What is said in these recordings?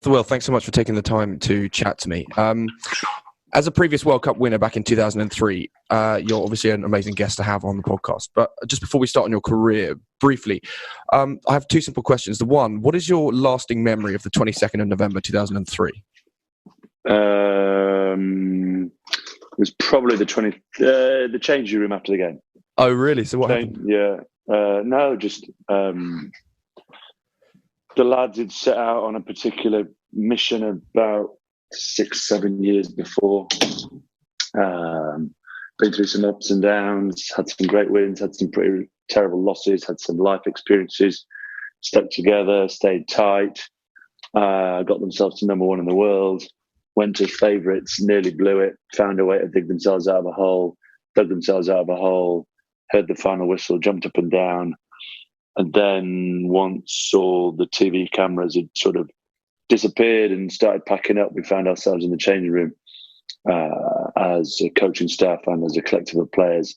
Well, thanks so much for taking the time to chat to me. As a previous World Cup winner back in 2003, you're obviously an amazing guest to have on the podcast. But just before we start on your career, briefly, I have two simple questions. The one, what is your lasting memory of the 22nd of November 2003? It was probably the changing room after the game. Oh, really? So what happened? Yeah. No, just the lads had set out on a particular mission about 6-7 years before. Been through some ups and downs, had some great wins, had some pretty terrible losses, had some life experiences, stuck together, stayed tight, got themselves to number one in the world, went to favourites, nearly blew it, found a way to dig themselves out of a hole, dug themselves out of a hole, heard the final whistle, jumped up and down, and then once all the TV cameras had sort of disappeared and started packing up, we found ourselves in the changing room as a coaching staff and as a collective of players,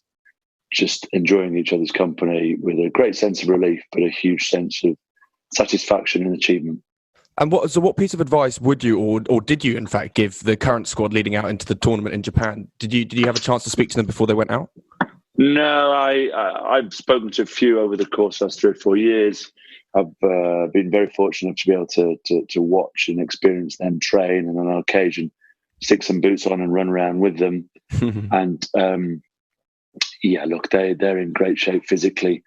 just enjoying each other's company with a great sense of relief, but a huge sense of satisfaction and achievement. And what piece of advice would you, or did you, in fact, give the current squad leading out into the tournament in Japan? Did you have a chance to speak to them before they went out? No, I've spoken to a few over the course of the last 3 or 4 years. I've been very fortunate to be able to watch and experience them train, and on occasion stick some boots on and run around with them. And look, they're in great shape physically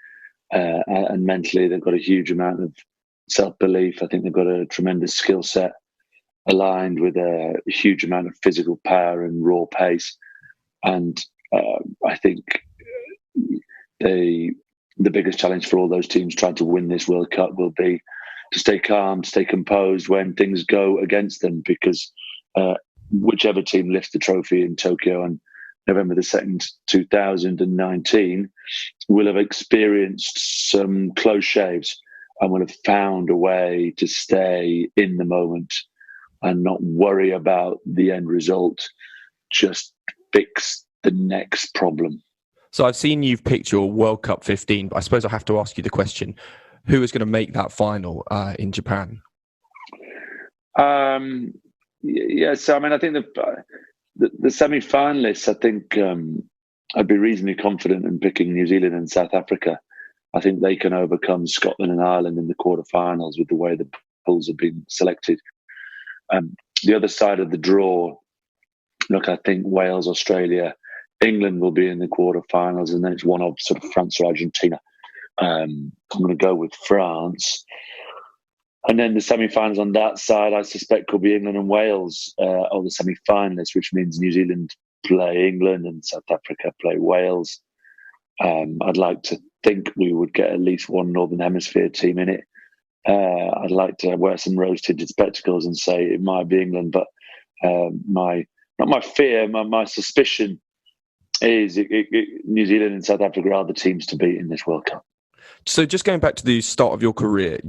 and mentally. They've got a huge amount of self-belief. I think they've got a tremendous skill set aligned with a huge amount of physical power and raw pace. And I think the biggest challenge for all those teams trying to win this World Cup will be to stay calm, stay composed when things go against them, because whichever team lifts the trophy in Tokyo on November the 2nd, 2019, will have experienced some close shaves and will have found a way to stay in the moment and not worry about the end result, just fix the next problem. So I've seen you've picked your World Cup 15, but I suppose I have to ask you the question, who is going to make that final in Japan? Yes, I mean, I think the semi-finalists, I think I'd be reasonably confident in picking New Zealand and South Africa. I think they can overcome Scotland and Ireland in the quarterfinals with the way the pools have been selected. The other side of the draw, look, I think Wales, Australia, England will be in the quarterfinals, and then it's one of sort of France or Argentina. I'm going to go with France. And then the semi-finals on that side, I suspect, could be England and Wales, or the semi-finalists, which means New Zealand play England and South Africa play Wales. I'd like to think we would get at least one Northern Hemisphere team in it. I'd like to wear some rose-tinted spectacles and say it might be England, but my suspicion is New Zealand and South Africa are the teams to beat in this World Cup. So just going back to the start of your career,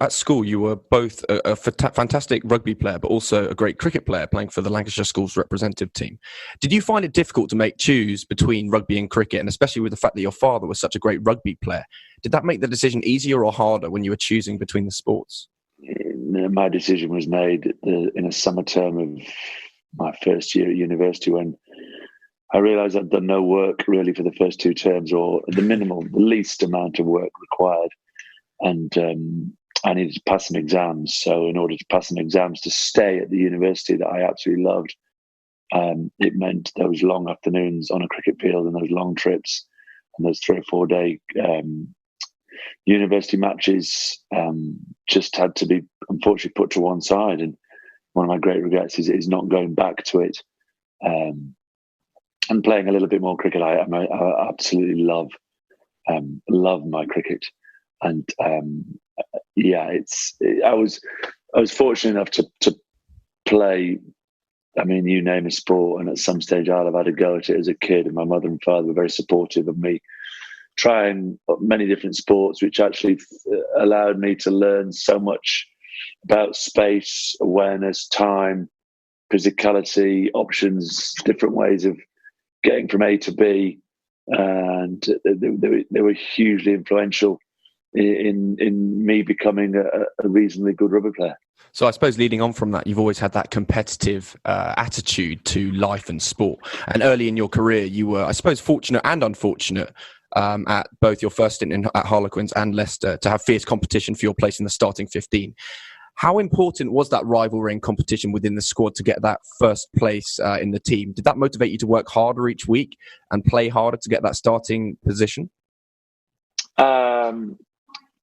at school you were both a fantastic rugby player, but also a great cricket player playing for the Lancashire Schools representative team. Did you find it difficult to choose between rugby and cricket, and especially with the fact that your father was such a great rugby player? Did that make the decision easier or harder when you were choosing between the sports? My decision was made in a summer term of my first year at university, when I realised I'd done no work really for the first 2 terms, or the least amount of work required. And I needed to pass some exams. So in order to pass some exams to stay at the university that I absolutely loved, it meant those long afternoons on a cricket field and those long trips and those 3 or 4 day university matches just had to be, unfortunately, put to one side. And one of my great regrets is not going back to it. And playing a little bit more cricket. I absolutely love my cricket, and I was fortunate enough to play. I mean, you name a sport, and at some stage I'll have had a go at it as a kid. And my mother and father were very supportive of me trying many different sports, which actually allowed me to learn so much about space, awareness, time, physicality, options, different ways of getting from A to B, and they were hugely influential in me becoming a reasonably good rugby player. So I suppose leading on from that, you've always had that competitive attitude to life and sport. And early in your career, you were, I suppose, fortunate and unfortunate at both your first stint at Harlequins and Leicester to have fierce competition for your place in the starting 15. How important was that rivalry and competition within the squad to get that first place in the team? Did that motivate you to work harder each week and play harder to get that starting position?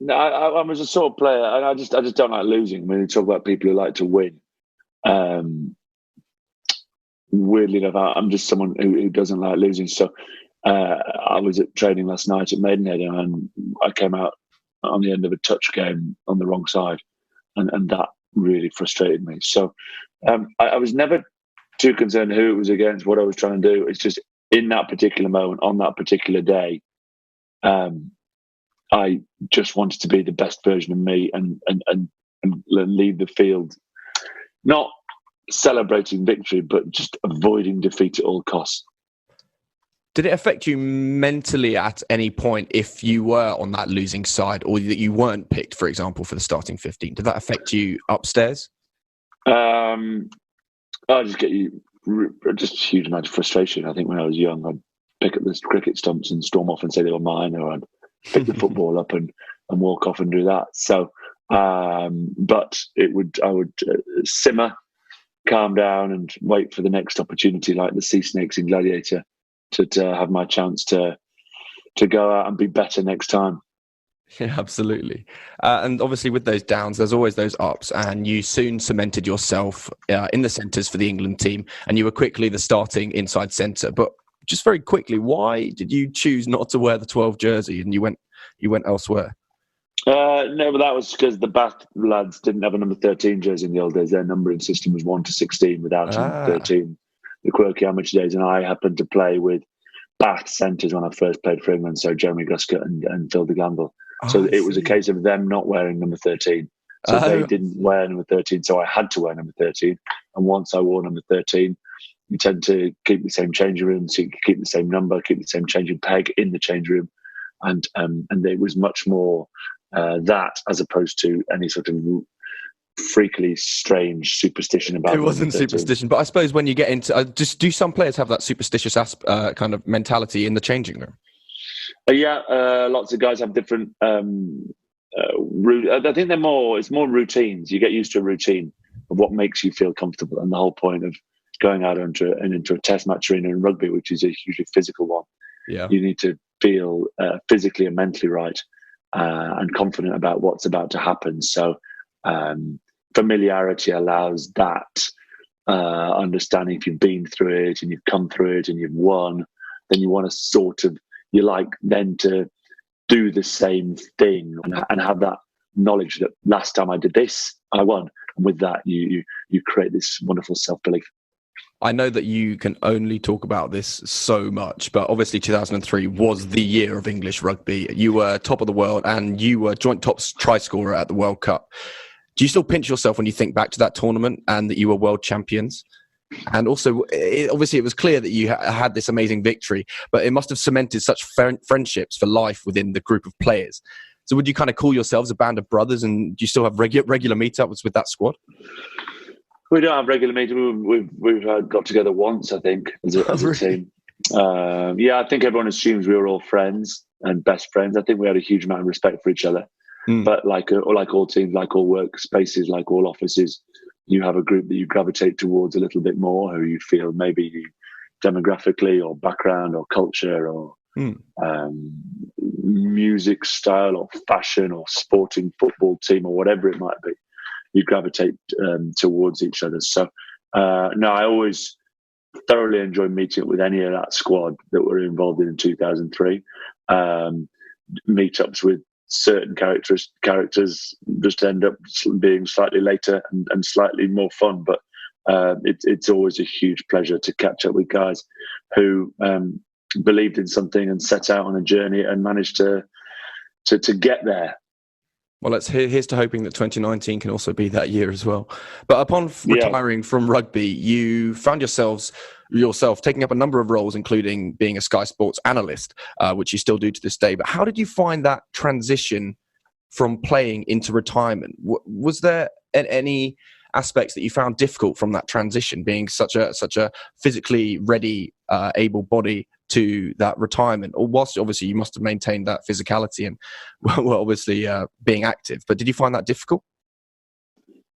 No, I was a sort of player, and I just don't like losing. When you talk about people who like to win, weirdly enough, I'm just someone who doesn't like losing. So I was at training last night at Maidenhead, and I came out on the end of a touch game on the wrong side, and that really frustrated me. So I was never too concerned who it was against, what I was trying to do. It's just in that particular moment, on that particular day, I just wanted to be the best version of me and leave the field, not celebrating victory, but just avoiding defeat at all costs. Did it affect you mentally at any point if you were on that losing side or that you weren't picked, for example, for the starting 15? Did that affect you upstairs? I just get just a huge amount of frustration. I think when I was young, I'd pick up the cricket stumps and storm off and say they were mine, or I'd pick the football up and walk off and do that. So, but I would simmer, calm down, and wait for the next opportunity, like the sea snakes in Gladiator, to have my chance to go out and be better next time. Yeah, absolutely. And obviously with those downs, there's always those ups, and you soon cemented yourself in the centres for the England team, and you were quickly the starting inside centre. But just very quickly, why did you choose not to wear the 12 jersey and you went elsewhere? No, but that was because the Bath lads didn't have a number 13 jersey in the old days. Their numbering system was 1 to 16 without a number 13, the quirky amateur days. And I happened to play with Bath centres when I first played for England, so Jeremy Guscott and Phil de Gamble. So it was a case of them not wearing number 13. So they didn't wear number 13, so I had to wear number 13. And once I wore number 13, you tend to keep the same changing room, so you keep the same number, keep the same changing peg in the change room. And it was much more that as opposed to any sort of freakily strange superstition about it. Wasn't superstition, but I suppose when you get into just do some players have that superstitious kind of mentality in the changing room? Lots of guys have different I think it's more routines. You get used to a routine of what makes you feel comfortable, and the whole point of going out into a test match arena in rugby, which is a hugely physical one. Yeah, you need to feel physically and mentally right and confident about what's about to happen. So familiarity allows that understanding. If you've been through it and you've come through it and you've won, then you want to you like then to do the same thing and have that knowledge that last time I did this, I won. And with that, you create this wonderful self-belief. I know that you can only talk about this so much, but obviously 2003 was the year of English rugby. You were top of the world and you were joint top try scorer at the World Cup. Do you still pinch yourself when you think back to that tournament and that you were world champions? And also, obviously, it was clear that you had this amazing victory, but it must have cemented such friendships for life within the group of players. So would you kind of call yourselves a band of brothers, and do you still have regular meetups with that squad? We don't have regular meetups. We've got together once, I think, as a team. I think everyone assumes we were all friends and best friends. I think we had a huge amount of respect for each other. But like all teams, like all workspaces, like all offices, you have a group that you gravitate towards a little bit more, who you feel maybe demographically or background or culture or music style or fashion or sporting football team or whatever it might be. You gravitate towards each other. So, I always thoroughly enjoyed meeting up with any of that squad that were involved in 2003. Meetups with certain characters just end up being slightly later and slightly more fun. But it's always a huge pleasure to catch up with guys who believed in something and set out on a journey and managed to get there. Well, here's to hoping that 2019 can also be that year as well. But upon retiring from rugby, you found yourself taking up a number of roles, including being a Sky Sports analyst, which you still do to this day. But how did you find that transition from playing into retirement. Was there any aspects that you found difficult from that transition, being such a physically ready, able body to that retirement? Or whilst obviously you must have maintained that physicality and well, obviously being active, but did you find that difficult?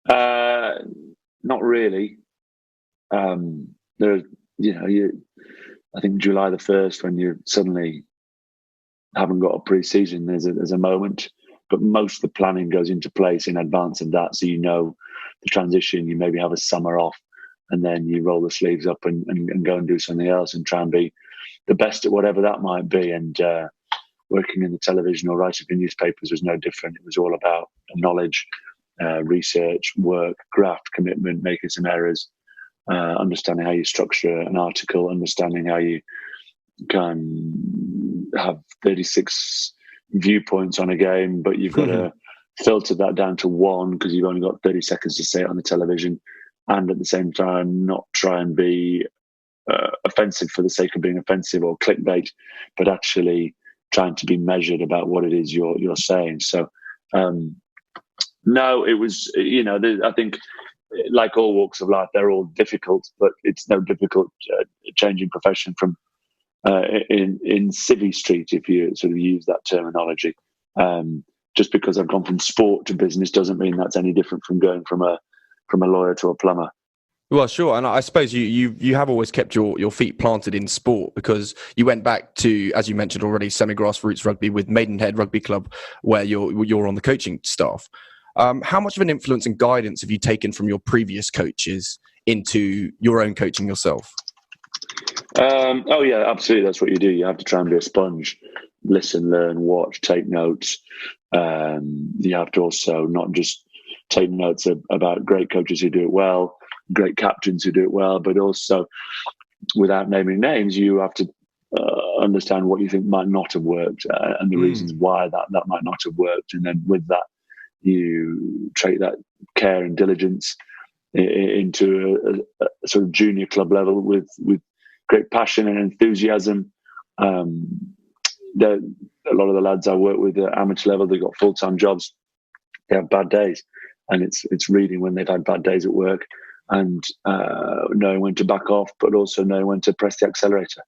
Not really. There, I think July the 1st, when you suddenly haven't got a pre-season, there's a moment, but most of the planning goes into place in advance of that. So the transition, you maybe have a summer off, and then you roll the sleeves up and go and do something else and try and be the best at whatever that might be. And working in the television or writing for newspapers was no different. It was all about knowledge, research, work, graft, commitment, making some errors, understanding how you structure an article, understanding how you can have 36 viewpoints on a game, but you've got to filter that down to one because you've only got 30 seconds to say it on the television, and at the same time not try and be offensive for the sake of being offensive or clickbait, but actually trying to be measured about what it is you're saying. So no, it was, I think like all walks of life, they're all difficult, but it's no difficult changing profession from in civvy street, if you sort of use that terminology. Just because I've gone from sport to business doesn't mean that's any different from going from a lawyer to a plumber. Well, sure, and I suppose you have always kept your feet planted in sport, because you went back to, as you mentioned already, semi-grassroots rugby with Maidenhead Rugby Club, where you're on the coaching staff. How much of an influence and guidance have you taken from your previous coaches into your own coaching yourself? Oh yeah, absolutely. That's what you do. You have to try and be a sponge, listen, learn, watch, take notes. You have to also not just take notes about great coaches who do it well, great captains who do it well, but also, without naming names, you have to understand what you think might not have worked and the reasons why that might not have worked. And then with that, you take that care and diligence into a sort of junior club level with great passion and enthusiasm. A lot of the lads I work with at amateur level, they've got full-time jobs. They have bad days, and it's reading when they've had bad days at work and knowing when to back off, but also knowing when to press the accelerator.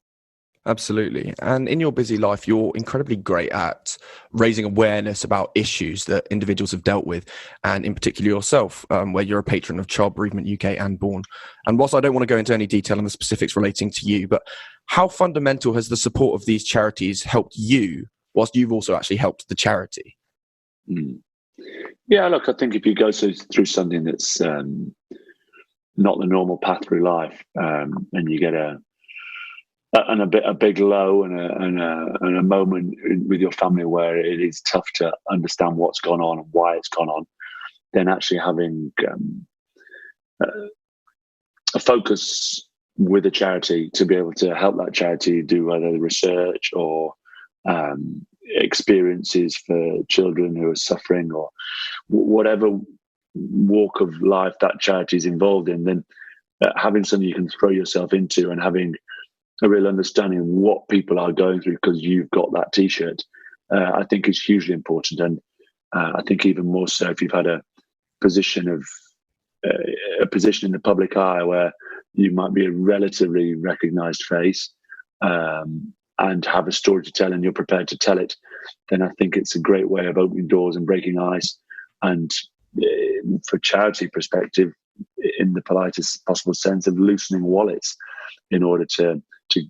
Absolutely. And in your busy life, you're incredibly great at raising awareness about issues that individuals have dealt with, and in particular yourself, where you're a patron of Child Bereavement UK and Born. And whilst I don't want to go into any detail on the specifics relating to you, but how fundamental has the support of these charities helped you, whilst you've also actually helped the charity? Yeah, look, I think if you go through something that's not the normal path through life, and you get a big low and a moment with your family where it is tough to understand what's gone on and why it's gone on, then actually having a focus with a charity to be able to help that charity do either research or experiences for children who are suffering, or whatever walk of life that charity is involved in, then having something you can throw yourself into and having a real understanding of what people are going through because you've got that T-shirt, I think is hugely important. And I think even more so if you've had a position in the public eye where you might be a relatively recognised face and have a story to tell and you're prepared to tell it, then I think it's a great way of opening doors and breaking ice. And for charity perspective, in the politest possible sense, of loosening wallets in order to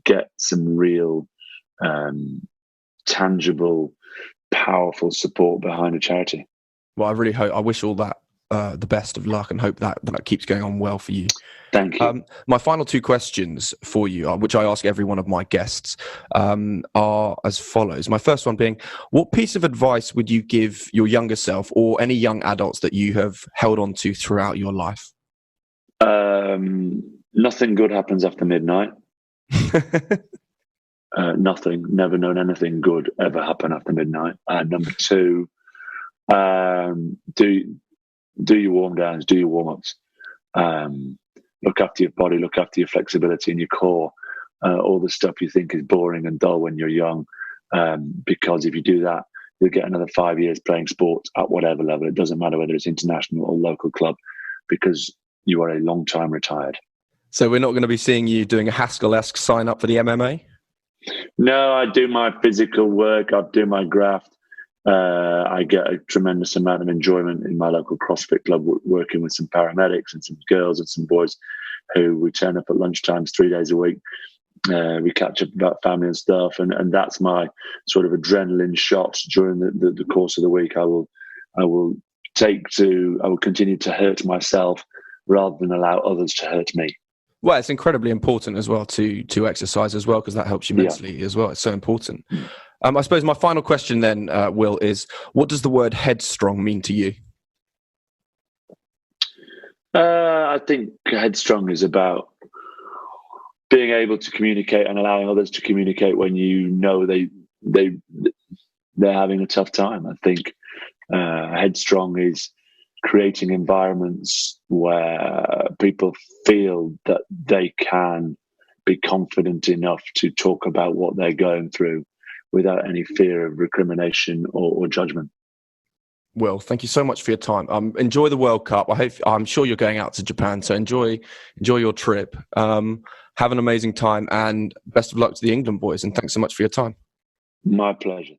get some real tangible, powerful support behind a charity. Well, I really hope, I wish all that the best of luck and hope that keeps going on well for you. Thank you. My final two questions for you, which I ask every one of my guests, are as follows. My first one being, what piece of advice would you give your younger self or any young adults that you have held on to throughout your life? Nothing good happens after midnight. Nothing. Never known anything good ever happen after midnight. And number two, do your warm downs, do your warm ups. Look after your body, look after your flexibility and your core. All the stuff you think is boring and dull when you're young, because if you do that, you'll get another 5 years playing sport at whatever level. It doesn't matter whether it's international or local club, because you are a long time retired. So we're not going to be seeing you doing a Haskell-esque sign up for the MMA? No, I do my physical work. I do my graft. I get a tremendous amount of enjoyment in my local CrossFit club, working with some paramedics and some girls and some boys who we turn up at lunchtimes 3 days a week. We catch up about family and stuff, and that's my sort of adrenaline shot during the course of the week. I will continue to hurt myself rather than allow others to hurt me. Well, it's incredibly important as well to exercise as well, because that helps you mentally as well. It's so important. I suppose my final question then, Will, is what does the word headstrong mean to you? I think headstrong is about being able to communicate and allowing others to communicate when you know they're having a tough time. I think headstrong is creating environments where people feel that they can be confident enough to talk about what they're going through without any fear of recrimination or judgment. Will, thank you so much for your time. Enjoy the World Cup. I'm sure you're going out to Japan, so enjoy your trip. Have an amazing time, and best of luck to the England boys. And thanks so much for your time. My pleasure.